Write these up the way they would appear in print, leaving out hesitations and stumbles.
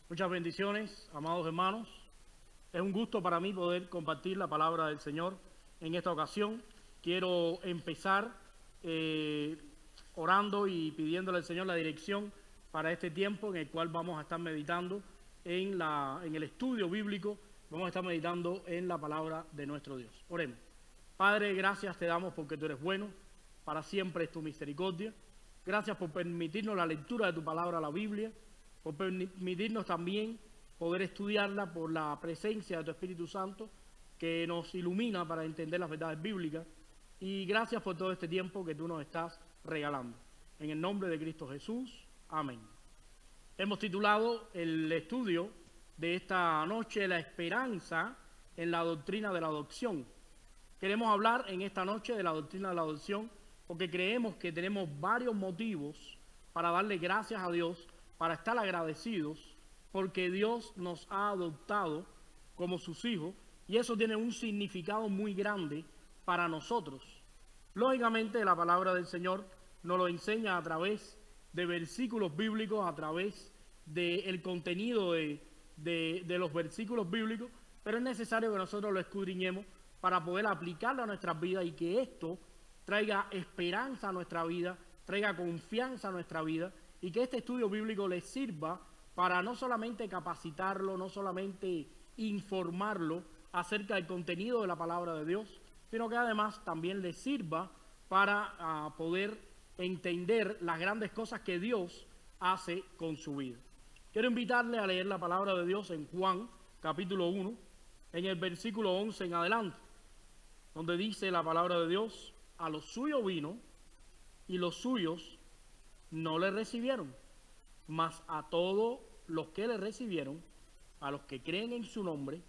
Muchas bendiciones, amados hermanos. Es un gusto para mí poder compartir la palabra del Señor en esta ocasión. Quiero empezar orando y pidiéndole al Señor la dirección para este tiempo en el cual vamos a estar meditando en el estudio bíblico. Vamos a estar meditando en la palabra de nuestro Dios. Oremos. Padre, gracias te damos porque tú eres bueno, para siempre es tu misericordia. Gracias por permitirnos la lectura de tu palabra, la Biblia, por permitirnos también poder estudiarla por la presencia de tu Espíritu Santo que nos ilumina para entender las verdades bíblicas. Y gracias por todo este tiempo que tú nos estás regalando. En el nombre de Cristo Jesús. Amén. Hemos titulado el estudio de esta noche La esperanza en la doctrina de la adopción. Queremos hablar en esta noche de la doctrina de la adopción porque creemos que tenemos varios motivos para darle gracias a Dios, para estar agradecidos, porque Dios nos ha adoptado como sus hijos y eso tiene un significado muy grande para nosotros. Lógicamente la palabra del Señor nos lo enseña a través de versículos bíblicos, a través del contenido de los versículos bíblicos, pero es necesario que nosotros lo escudriñemos para poder aplicarlo a nuestras vidas y que esto traiga esperanza a nuestra vida, traiga confianza a nuestra vida y que este estudio bíblico les sirva para no solamente capacitarlo, no solamente informarlo acerca del contenido de la palabra de Dios, sino que además también les sirva para poder entender las grandes cosas que Dios hace con su vida. Quiero invitarle a leer la palabra de Dios en Juan, capítulo 1, en el versículo 11 en adelante, donde dice la palabra de Dios: a los suyos vino y los suyos no le recibieron, mas a todos los que le recibieron, a los que creen en su nombre,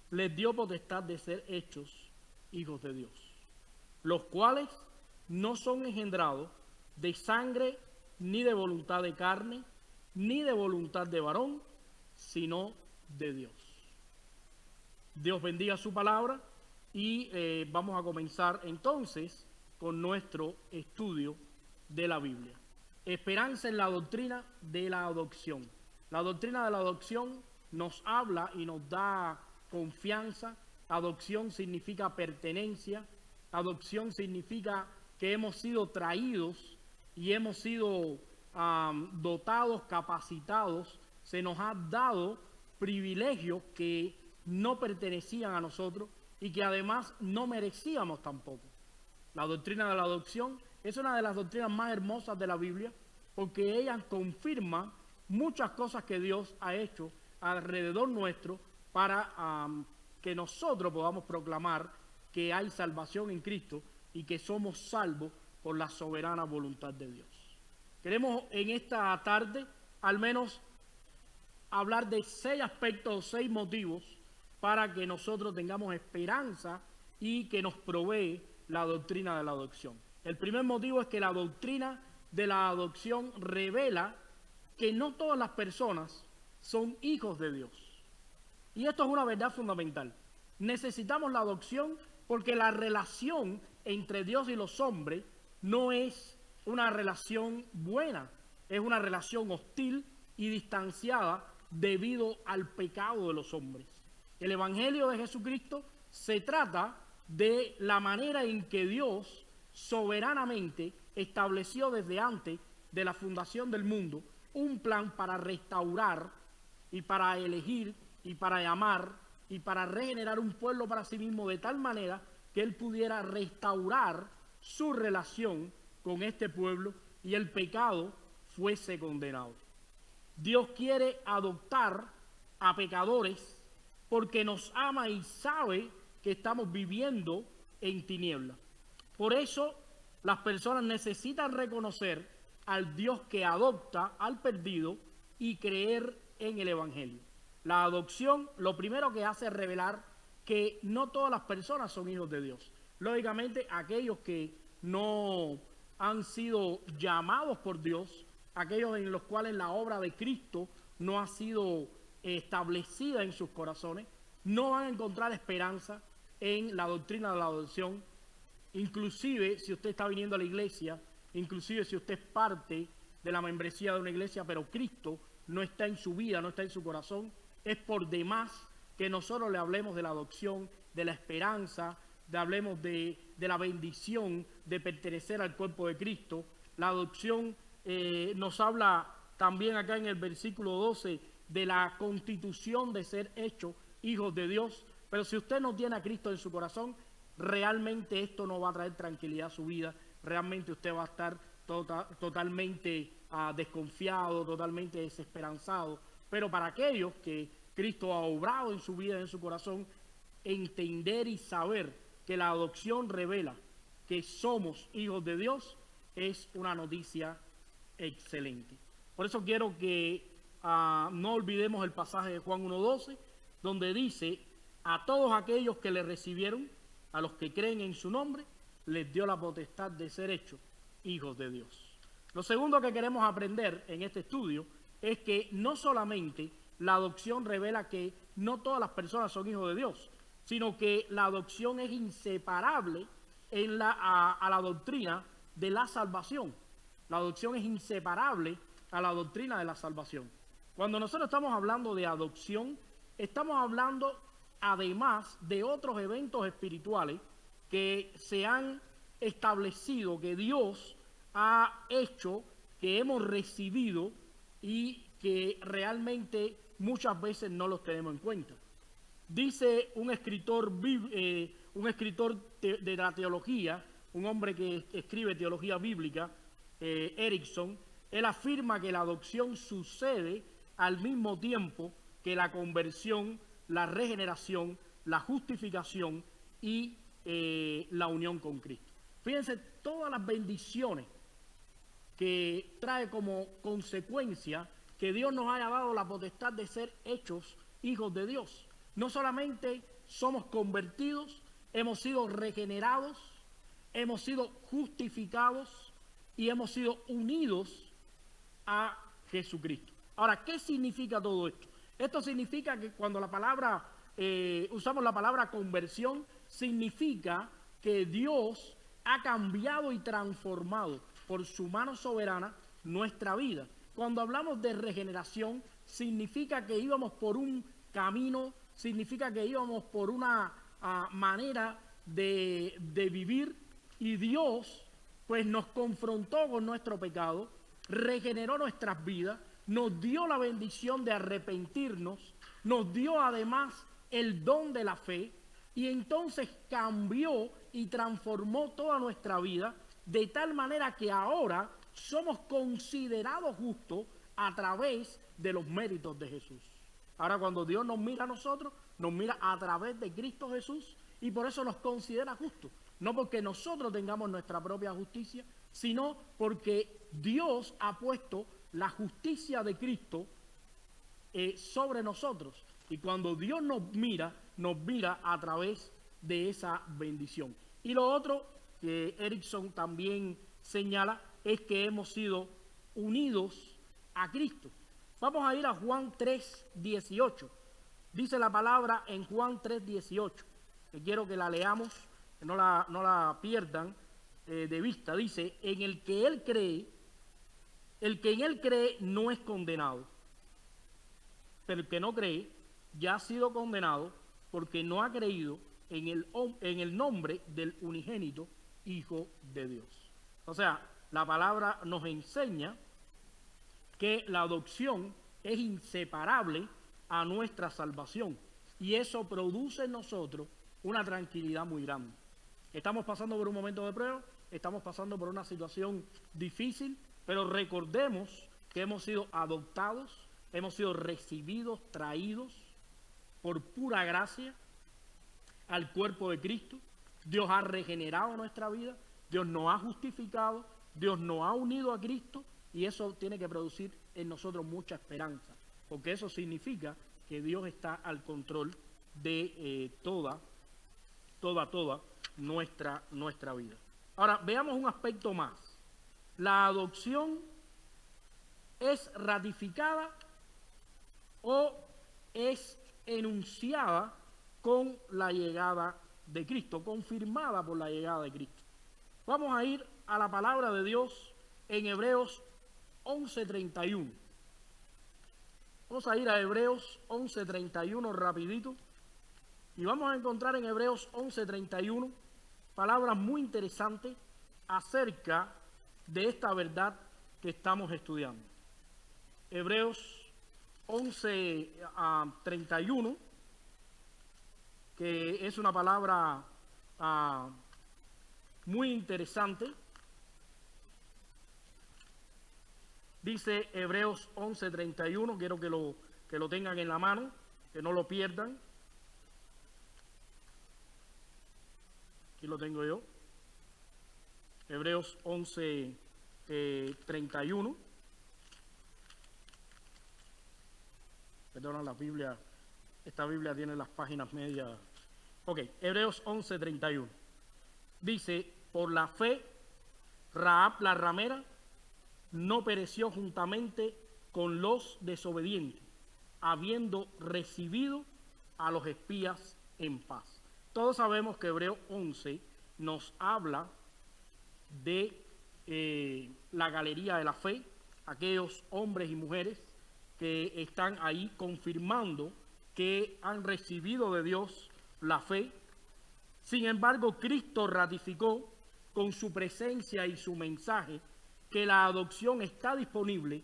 les dio potestad de ser hechos hijos de Dios, los cuales no son engendrados de sangre, ni de voluntad de carne, ni de voluntad de varón, sino de Dios. Dios bendiga su palabra y vamos a comenzar entonces con nuestro estudio de la Biblia. Esperanza en la doctrina de la adopción. La doctrina de la adopción nos habla y nos da confianza. Adopción significa pertenencia. Adopción significa que hemos sido traídos y hemos sido dotados, capacitados. Se nos ha dado privilegios que no pertenecían a nosotros y que además no merecíamos tampoco. La doctrina de la adopción es una de las doctrinas más hermosas de la Biblia porque ella confirma muchas cosas que Dios ha hecho alrededor nuestro para que nosotros podamos proclamar que hay salvación en Cristo y que somos salvos por la soberana voluntad de Dios. Queremos en esta tarde al menos hablar de 6 aspectos, 6 motivos para que nosotros tengamos esperanza y que nos provee la doctrina de la adopción. El primer motivo es que la doctrina de la adopción revela que no todas las personas son hijos de Dios. Y esto es una verdad fundamental. Necesitamos la adopción porque la relación entre Dios y los hombres no es una relación buena, es una relación hostil y distanciada debido al pecado de los hombres. El Evangelio de Jesucristo se trata de la manera en que Dios soberanamente estableció desde antes de la fundación del mundo un plan para restaurar y para elegir y para llamar y para regenerar un pueblo para sí mismo de tal manera que Él pudiera restaurar su relación con este pueblo y el pecado fuese condenado. Dios quiere adoptar a pecadores porque nos ama y sabe que estamos viviendo en tinieblas. Por eso las personas necesitan reconocer al Dios que adopta al perdido y creer en el Evangelio. La adopción lo primero que hace es revelar que no todas las personas son hijos de Dios. Lógicamente aquellos que no han sido llamados por Dios, aquellos en los cuales la obra de Cristo no ha sido establecida en sus corazones, no van a encontrar esperanza en la doctrina de la adopción. Inclusive si usted está viniendo a la iglesia, inclusive si usted es parte de la membresía de una iglesia, pero Cristo no está en su vida, no está en su corazón, es por demás que nosotros le hablemos de la adopción, de la esperanza, hablemos de la bendición de pertenecer al cuerpo de Cristo. La adopción nos habla también acá en el versículo 12 de la constitución de ser hechos hijos de Dios. Pero si usted no tiene a Cristo en su corazón, realmente esto no va a traer tranquilidad a su vida. Realmente usted va a estar totalmente desconfiado, totalmente desesperanzado. Pero para aquellos que Cristo ha obrado en su vida, en su corazón, entender y saber que la adopción revela que somos hijos de Dios es una noticia excelente. Por eso quiero que no olvidemos el pasaje de Juan 1:12, donde dice: a todos aquellos que le recibieron, a los que creen en su nombre, les dio la potestad de ser hechos hijos de Dios. Lo segundo que queremos aprender en este estudio es que no solamente la adopción revela que no todas las personas son hijos de Dios, sino que la adopción es inseparable a la doctrina de la salvación. La adopción es inseparable a la doctrina de la salvación. Cuando nosotros estamos hablando de adopción, estamos hablando además de otros eventos espirituales que se han establecido, que Dios ha hecho, que hemos recibido y que realmente muchas veces no los tenemos en cuenta. Dice un escritor de la teología, un hombre que escribe teología bíblica, Erickson, él afirma que la adopción sucede al mismo tiempo que la conversión, la regeneración, la justificación y la unión con Cristo. Fíjense todas las bendiciones que trae como consecuencia que Dios nos haya dado la potestad de ser hechos hijos de Dios. No solamente somos convertidos, hemos sido regenerados, hemos sido justificados y hemos sido unidos a Jesucristo. Ahora, ¿qué significa todo esto? Esto significa que cuando usamos la palabra conversión, significa que Dios ha cambiado y transformado por su mano soberana nuestra vida. Cuando hablamos de regeneración, significa que íbamos por un camino, significa que íbamos por una manera de vivir, y Dios pues nos confrontó con nuestro pecado, regeneró nuestras vidas, nos dio la bendición de arrepentirnos, nos dio además el don de la fe, y entonces cambió y transformó toda nuestra vida de tal manera que ahora somos considerados justos a través de los méritos de Jesús. Ahora, cuando Dios nos mira a nosotros, nos mira a través de Cristo Jesús, y por eso nos considera justos. No porque nosotros tengamos nuestra propia justicia, sino porque Dios ha puesto la justicia de Cristo sobre nosotros. Y cuando Dios nos mira a través de esa bendición. Y lo otro que Erickson también señala es que hemos sido unidos a Cristo. Vamos a ir a Juan 3:18. Dice la palabra en Juan 3:18, que quiero que la leamos, que no la pierdan de vista. Dice: en el que en él cree no es condenado, pero el que no cree ya ha sido condenado porque no ha creído en el nombre del unigénito Hijo de Dios. O sea, la palabra nos enseña que la adopción es inseparable a nuestra salvación, y eso produce en nosotros una tranquilidad muy grande. Estamos pasando por un momento de prueba, estamos pasando por una situación difícil, pero recordemos que hemos sido adoptados, hemos sido recibidos, traídos por pura gracia al cuerpo de Cristo. Dios ha regenerado nuestra vida, Dios nos ha justificado, Dios nos ha unido a Cristo, y eso tiene que producir en nosotros mucha esperanza, porque eso significa que Dios está al control de toda nuestra vida. Ahora, veamos un aspecto más. ¿La adopción es ratificada o es enunciada con la llegada de Cristo, confirmada por la llegada de Cristo? Vamos a ir a la palabra de Dios en Hebreos 11:31. Vamos a ir a Hebreos 11:31 rapidito. Y vamos a encontrar en Hebreos 11:31 palabras muy interesantes acerca de esta verdad que estamos estudiando. Hebreos 11:31, que es una palabra muy interesante. Dice Hebreos 11:31, quiero que lo tengan en la mano, que no lo pierdan. Aquí lo tengo yo. Hebreos 11:31. Perdona, la Biblia, esta Biblia tiene las páginas medias. Ok, Hebreos 11:31. Dice, por la fe, Rahab la ramera no pereció juntamente con los desobedientes, habiendo recibido a los espías en paz. Todos sabemos que Hebreos 11 nos habla de la galería de la fe, aquellos hombres y mujeres que están ahí confirmando que han recibido de Dios la fe. Sin embargo, Cristo ratificó con su presencia y su mensaje que la adopción está disponible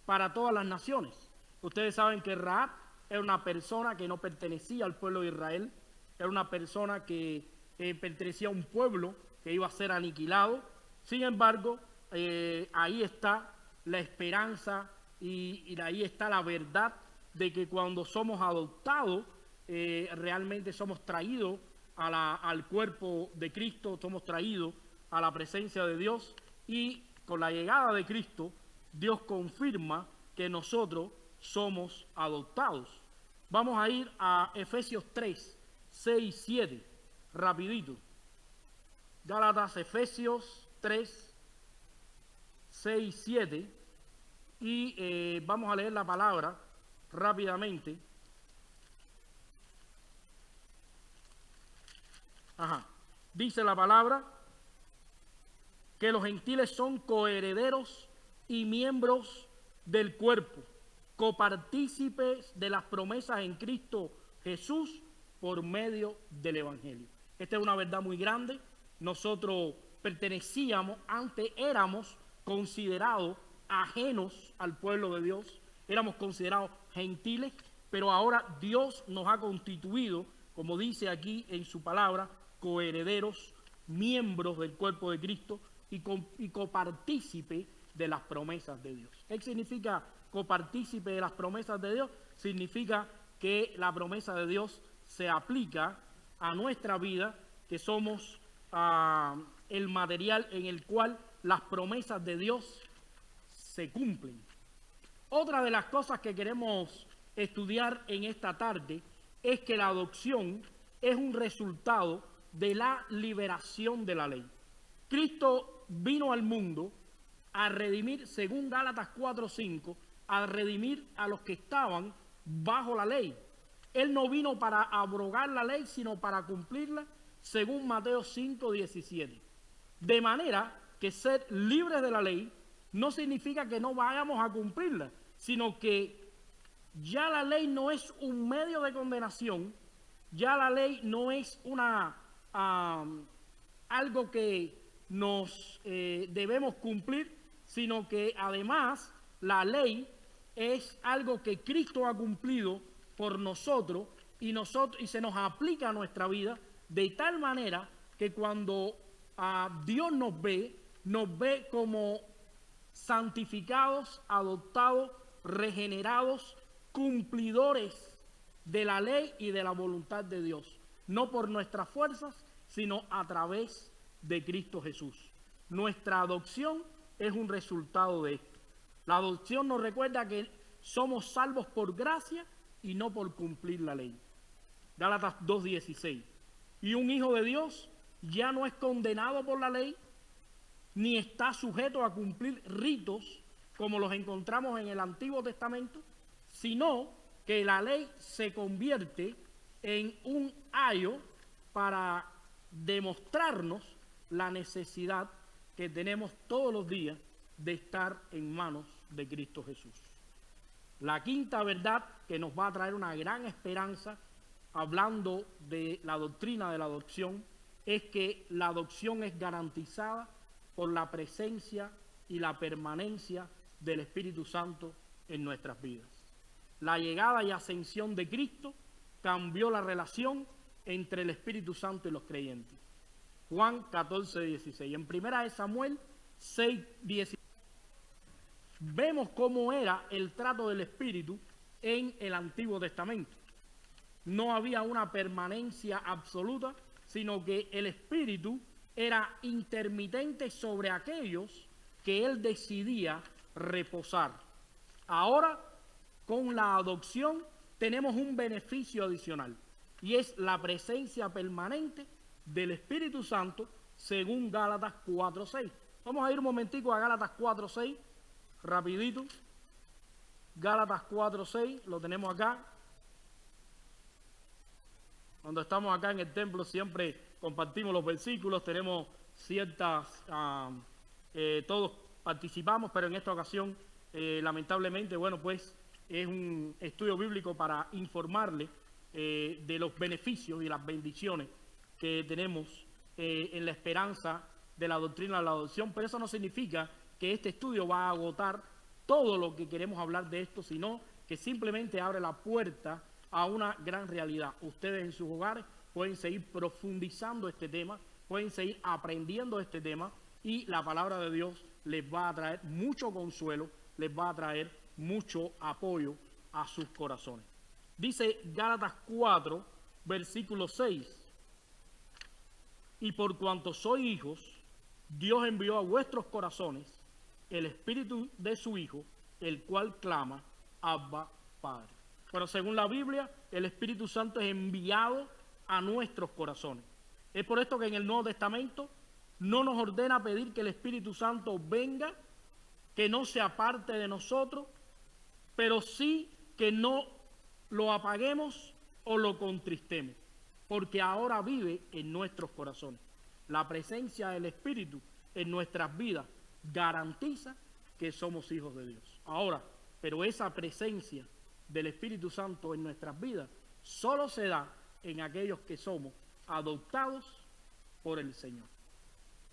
para todas las naciones. Ustedes saben que Rahab era una persona que no pertenecía al pueblo de Israel, era una persona que pertenecía a un pueblo que iba a ser aniquilado. Sin embargo, ahí está la esperanza y ahí está la verdad de que cuando somos adoptados, realmente somos traídos al cuerpo de Cristo, somos traídos a la presencia de Dios, y con la llegada de Cristo, Dios confirma que nosotros somos adoptados. Vamos a ir a Efesios 3, 6 y 7, rapidito. Gálatas, Efesios 3, 6 y 7, y vamos a leer la palabra rápidamente. Dice la palabra que los gentiles son coherederos y miembros del cuerpo, copartícipes de las promesas en Cristo Jesús por medio del Evangelio. Esta es una verdad muy grande. Nosotros pertenecíamos, antes éramos considerados ajenos al pueblo de Dios, éramos considerados gentiles, pero ahora Dios nos ha constituido, como dice aquí en su palabra, coherederos, miembros del cuerpo de Cristo y copartícipe de las promesas de Dios. ¿Qué significa copartícipe de las promesas de Dios? Significa que la promesa de Dios se aplica a nuestra vida, que somos el material en el cual las promesas de Dios se cumplen. Otra de las cosas que queremos estudiar en esta tarde es que la adopción es un resultado de la liberación de la ley. Cristo vino al mundo a redimir, según Gálatas 4:5, a redimir a los que estaban bajo la ley. Él no vino para abrogar la ley, sino para cumplirla, según Mateo 5:17. De manera que ser libres de la ley no significa que no vayamos a cumplirla, sino que ya la ley no es un medio de condenación, ya la ley no es algo que nos debemos cumplir, sino que además la ley es algo que Cristo ha cumplido por nosotros y se nos aplica a nuestra vida, de tal manera que cuando Dios nos ve como santificados, adoptados, regenerados, cumplidores de la ley y de la voluntad de Dios, no por nuestras fuerzas, sino a través de Cristo Jesús. Nuestra adopción es un resultado de esto. La adopción nos recuerda que somos salvos por gracia y no por cumplir la ley. Gálatas 2:16. Y un hijo de Dios ya no es condenado por la ley, ni está sujeto a cumplir ritos como los encontramos en el Antiguo Testamento, sino que la ley se convierte en un ayo para demostrarnos la necesidad que tenemos todos los días de estar en manos de Cristo Jesús. La quinta verdad que nos va a traer una gran esperanza, hablando de la doctrina de la adopción, es que la adopción es garantizada por la presencia y la permanencia del Espíritu Santo en nuestras vidas. La llegada y ascensión de Cristo cambió la relación entre el Espíritu Santo y los creyentes. Juan 14:16. En 1 Samuel 6:16 vemos cómo era el trato del Espíritu en el Antiguo Testamento. No había una permanencia absoluta, sino que el Espíritu era intermitente sobre aquellos que Él decidía reposar. Ahora, con la adopción, tenemos un beneficio adicional, y es la presencia permanente del Espíritu Santo, según Gálatas 4:6. Vamos a ir un momentico a Gálatas 4:6, rapidito. Gálatas 4:6, lo tenemos acá. Cuando estamos acá en el templo siempre compartimos los versículos, tenemos ciertas, todos participamos, pero en esta ocasión, lamentablemente, bueno, pues es un estudio bíblico para informarle de los beneficios y las bendiciones que tenemos en la esperanza de la doctrina de la adopción, pero eso no significa que este estudio va a agotar todo lo que queremos hablar de esto, sino que simplemente abre la puerta a una gran realidad. Ustedes en sus hogares pueden seguir profundizando este tema, pueden seguir aprendiendo este tema, y la palabra de Dios les va a traer mucho consuelo, les va a traer mucho apoyo a sus corazones. Dice Gálatas 4, versículo 6. Y por cuanto sois hijos, Dios envió a vuestros corazones el Espíritu de su Hijo, el cual clama, Abba, Padre. Pero según la Biblia, el Espíritu Santo es enviado a nuestros corazones. Es por esto que en el Nuevo Testamento no nos ordena pedir que el Espíritu Santo venga, que no se aparte de nosotros, pero sí que no lo apaguemos o lo contristemos, porque ahora vive en nuestros corazones. La presencia del Espíritu en nuestras vidas garantiza que somos hijos de Dios. Ahora, pero esa presencia del Espíritu Santo en nuestras vidas solo se da en aquellos que somos adoptados por el Señor.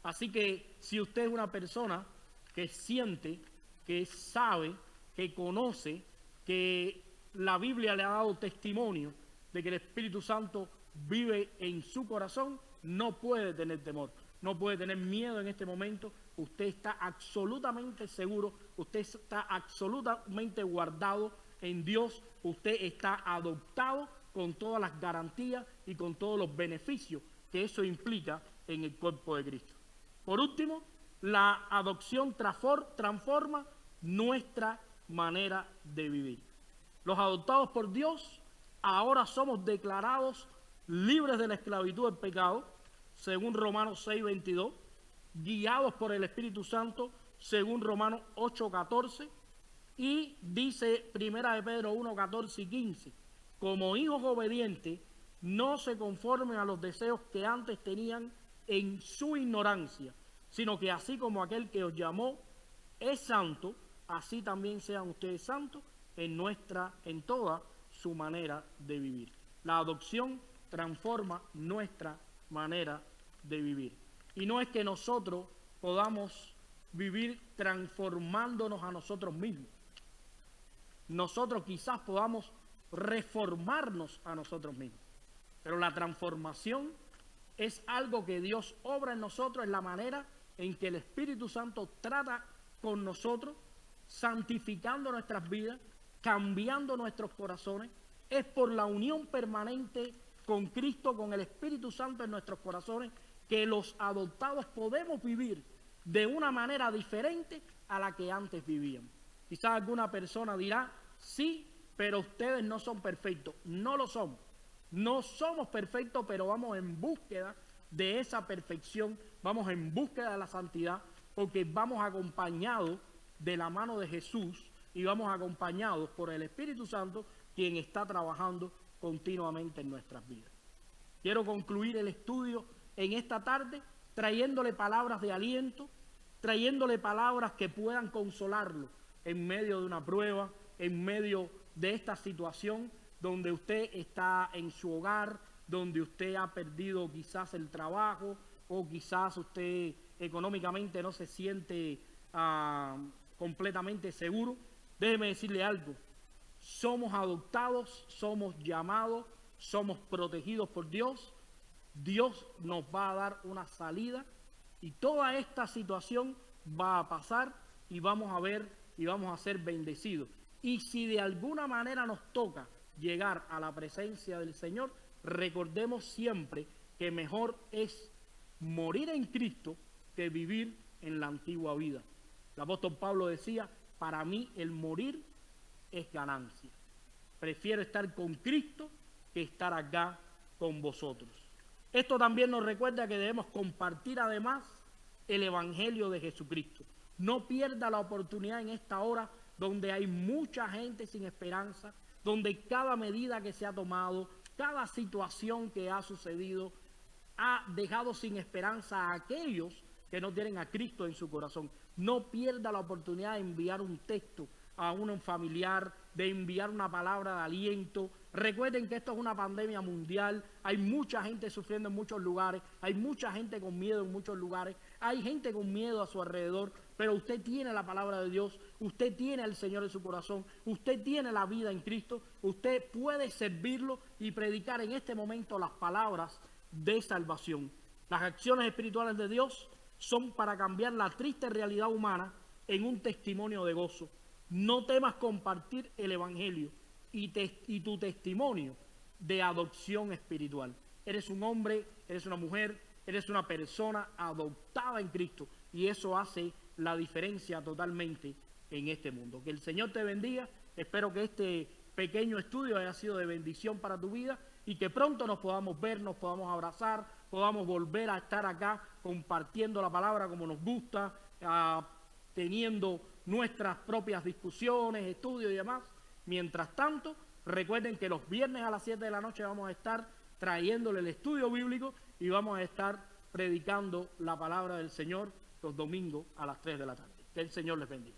Así que si usted es una persona que siente, que sabe, que conoce, que la Biblia le ha dado testimonio de que el Espíritu Santo vive en su corazón, no puede tener temor, no puede tener miedo en este momento. Usted está absolutamente seguro, usted está absolutamente guardado en Dios, usted está adoptado con todas las garantías y con todos los beneficios que eso implica en el cuerpo de Cristo. Por último, la adopción transforma nuestra manera de vivir. Los adoptados por Dios ahora somos declarados libres de la esclavitud del pecado, según Romanos 6:22, guiados por el Espíritu Santo, según Romanos 8:14, y dice 1 de Pedro 1:14 y 15, como hijos obedientes, no se conformen a los deseos que antes tenían en su ignorancia, sino que así como aquel que os llamó es santo, así también sean ustedes santos en toda su manera de vivir. La adopción transforma nuestra manera de vivir. Y no es que nosotros podamos vivir transformándonos a nosotros mismos. Nosotros quizás podamos reformarnos a nosotros mismos. Pero la transformación es algo que Dios obra en nosotros, es la manera en que el Espíritu Santo trata con nosotros, santificando nuestras vidas, cambiando nuestros corazones. Es por la unión permanente con Cristo, con el Espíritu Santo en nuestros corazones, que los adoptados podemos vivir de una manera diferente a la que antes vivíamos. Quizás alguna persona dirá, sí, pero ustedes no son perfectos. No lo somos. No somos perfectos, pero vamos en búsqueda de esa perfección, vamos en búsqueda de la santidad, porque vamos acompañados de la mano de Jesús y vamos acompañados por el Espíritu Santo, quien está trabajando continuamente en nuestras vidas. Quiero concluir el estudio en esta tarde trayéndole palabras de aliento, trayéndole palabras que puedan consolarlo en medio de una prueba, en medio de esta situación donde usted está en su hogar, donde usted ha perdido quizás el trabajo o quizás usted económicamente no se siente completamente seguro. Déjeme decirle algo: somos adoptados, somos llamados, somos protegidos por Dios. Dios nos va a dar una salida y toda esta situación va a pasar y vamos a ver y vamos a ser bendecidos. Y si de alguna manera nos toca llegar a la presencia del Señor, recordemos siempre que mejor es morir en Cristo que vivir en la antigua vida. El apóstol Pablo decía: para mí el morir es ganancia. Prefiero estar con Cristo que estar acá con vosotros. Esto también nos recuerda que debemos compartir además el Evangelio de Jesucristo. No pierda la oportunidad en esta hora donde hay mucha gente sin esperanza, donde cada medida que se ha tomado, cada situación que ha sucedido, ha dejado sin esperanza a aquellos que no tienen a Cristo en su corazón. No pierda la oportunidad de enviar un texto a un familiar, de enviar una palabra de aliento. Recuerden que esto es una pandemia mundial, hay mucha gente sufriendo en muchos lugares, hay mucha gente con miedo en muchos lugares, hay gente con miedo a su alrededor, pero usted tiene la palabra de Dios, usted tiene al Señor en su corazón, usted tiene la vida en Cristo, usted puede servirlo y predicar en este momento las palabras de salvación. Las acciones espirituales de Dios son para cambiar la triste realidad humana en un testimonio de gozo. No temas compartir el Evangelio y tu testimonio de adopción espiritual. Eres un hombre, eres una mujer, eres una persona adoptada en Cristo y eso hace la diferencia totalmente en este mundo. Que el Señor te bendiga. Espero que este pequeño estudio haya sido de bendición para tu vida y que pronto nos podamos ver, nos podamos abrazar, podamos volver a estar acá compartiendo la palabra como nos gusta, teniendo nuestras propias discusiones, estudios y demás. Mientras tanto, recuerden que los viernes a las 7 de la noche vamos a estar trayéndole el estudio bíblico y vamos a estar predicando la palabra del Señor los domingos a las 3 de la tarde. Que el Señor les bendiga.